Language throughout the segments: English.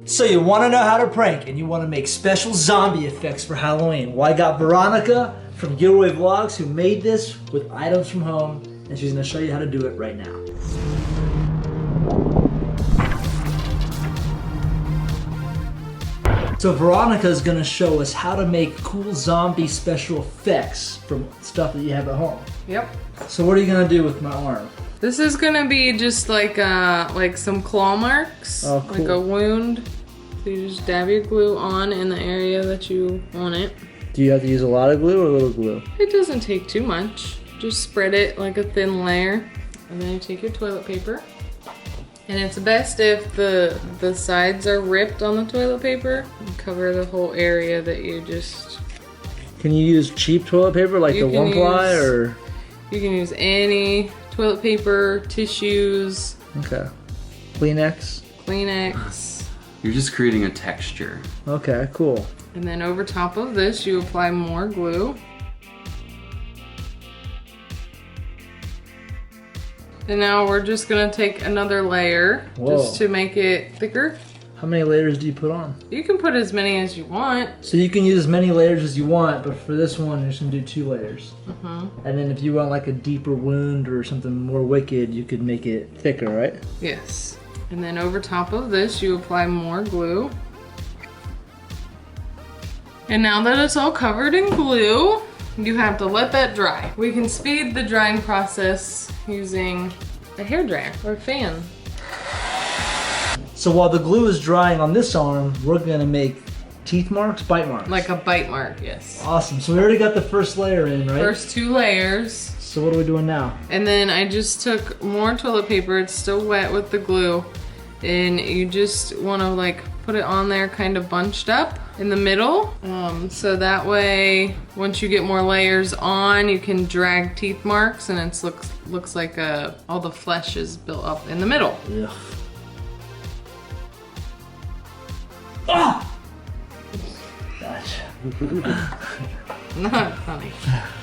So you want to know how to prank and you want to make special zombie effects for Halloween. Well, I got Veronica from Gilroy Vlogs who made this with items from home, and she's going to show you how to do it right now. So Veronica is going to show us how to make cool zombie special effects from stuff that you have at home. Yep. So what are you going to do with my arm? This is gonna be just like some claw marks, oh, cool. Like a wound. So you just dab your glue on in the area that you want it. Do you have to use a lot of glue or a little glue? It doesn't take too much. Just spread it like a thin layer, and then you take your toilet paper. And it's best if the sides are ripped on the toilet paper and cover the whole area that you just... Can you use cheap toilet paper like the one ply or? You can use any toilet paper, tissues. Okay. Kleenex? Kleenex. You're just creating a texture. Okay, cool. And then over top of this, you apply more glue. And now we're just gonna take another layer just to make it thicker. How many layers do you put on? You can put as many as you want. So you can use as many layers as you want, but for this one, you're just gonna do 2 layers. And then if you want like a deeper wound or something more wicked, you could make it thicker, right? Yes. And then over top of this, you apply more glue. And now that it's all covered in glue, you have to let that dry. We can speed the drying process using a hairdryer or a fan. So while the glue is drying on this arm, we're gonna make teeth marks, bite marks. Like a bite mark, yes. Awesome, so we already got the first layer in, right? First 2 layers. So what are we doing now? And then I just took more toilet paper, it's still wet with the glue, and you just wanna like put it on there kind of bunched up in the middle. So that way, once you get more layers on, you can drag teeth marks and it looks like all the flesh is built up in the middle. Ugh. Ah! Gotcha. Not funny.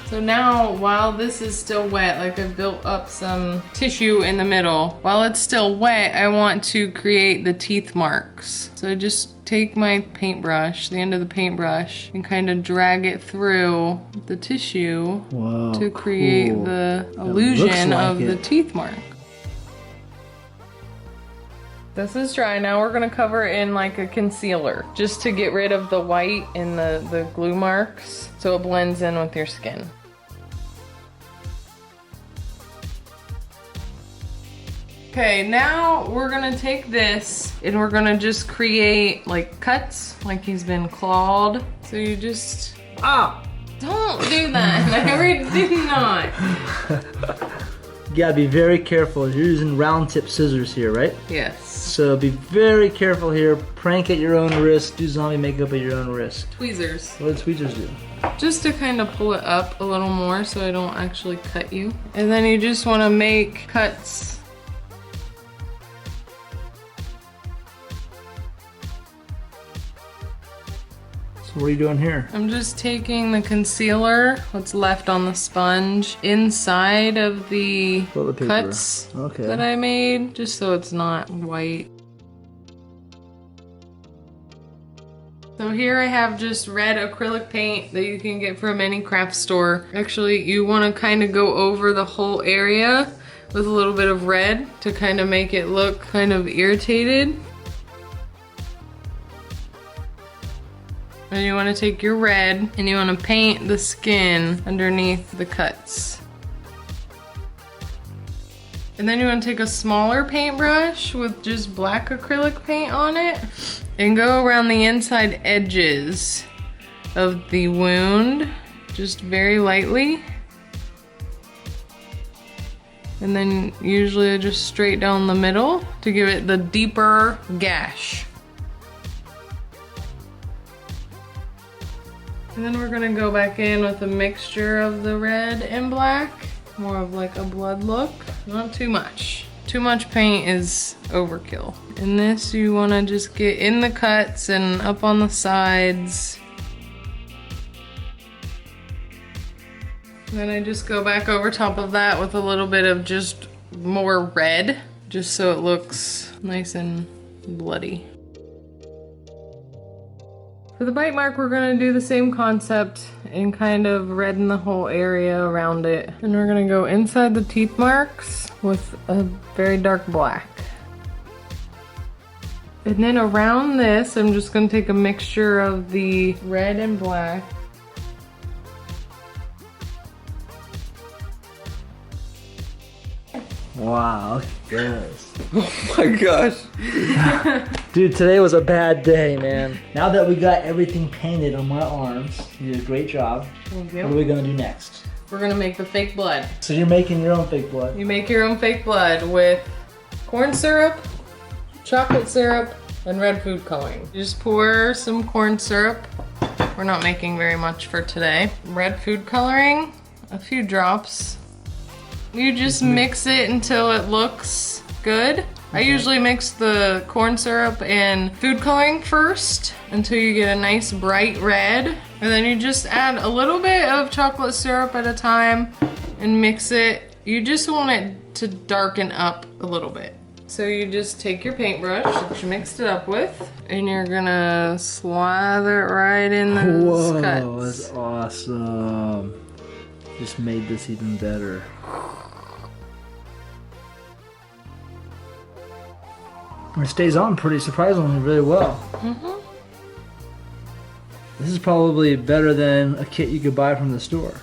So now, while this is still wet, like I've built up some tissue in the middle, while it's still wet, I want to create the teeth marks. So I just take my paintbrush, the end of the paintbrush, and kind of drag it through the tissue to create the illusion of the teeth mark. This is dry. Now we're gonna cover it in like a concealer, just to get rid of the white and the glue marks, so it blends in with your skin. Okay, now we're gonna take this and we're gonna just create like cuts, like he's been clawed. So you just, don't do that. I did not. You gotta be very careful. You're using round tip scissors here, right? Yes. So be very careful here. Prank at your own risk. Do zombie makeup at your own risk. Tweezers. What do tweezers do? Just to kind of pull it up a little more so I don't actually cut you. And then you just want to make cuts. So what are you doing here? I'm just taking the concealer, what's left on the sponge, inside of the cuts that I made, just so it's not white. So here I have just red acrylic paint that you can get from any craft store. Actually, you want to kind of go over the whole area with a little bit of red to kind of make it look kind of irritated. And you want to take your red and you want to paint the skin underneath the cuts. And then you want to take a smaller paintbrush with just black acrylic paint on it and go around the inside edges of the wound, just very lightly. And then usually just straight down the middle to give it the deeper gash. And then we're gonna go back in with a mixture of the red and black. More of like a blood look, not too much. Too much paint is overkill. In this, you wanna just get in the cuts and up on the sides. Then I just go back over top of that with a little bit of just more red, just so it looks nice and bloody. For the bite mark, we're gonna do the same concept and kind of redden the whole area around it. And we're gonna go inside the teeth marks with a very dark black. And then around this, I'm just gonna take a mixture of the red and black. Wow, look at this. Oh my gosh. Dude, today was a bad day, man. Now that we got everything painted on my arms, you did a great job. Thank What are you. we gonna do next? We're gonna make the fake blood. So you're making your own fake blood. You make your own fake blood with corn syrup, chocolate syrup, and red food coloring. You just pour some corn syrup. We're not making very much for today. Red food coloring, a few drops. You just mix it until it looks good. I usually mix the corn syrup and food coloring first until you get a nice bright red. And then you just add a little bit of chocolate syrup at a time and mix it. You just want it to darken up a little bit. So you just take your paintbrush that you mixed it up with and you're gonna slather it right in those Whoa, cuts. that's awesome. Just made this even better. It stays on pretty surprisingly really well. This is probably better than a kit you could buy from the store.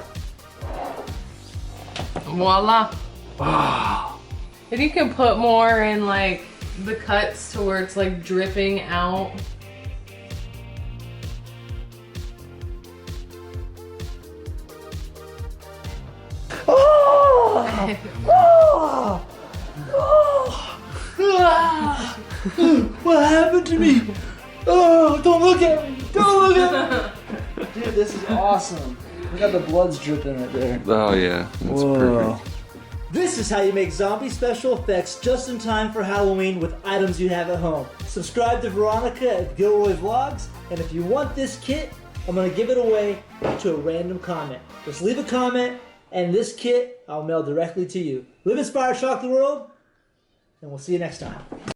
Voila. And you can put more in like the cuts to where it's like dripping out. Oh! Oh! Oh! Ah! What happened to me? Oh, don't look at me! Don't look at me! Dude, this is awesome. Look how the blood's dripping right there. Oh yeah, that's Whoa. perfect. This is how you make zombie special effects just in time for Halloween with items you have at home. Subscribe to Veronica at Gilroy Vlogs, and if you want this kit, I'm gonna give it away to a random comment. Just leave a comment, and this kit I'll mail directly to you. Live inspired, shock the world, and we'll see you next time.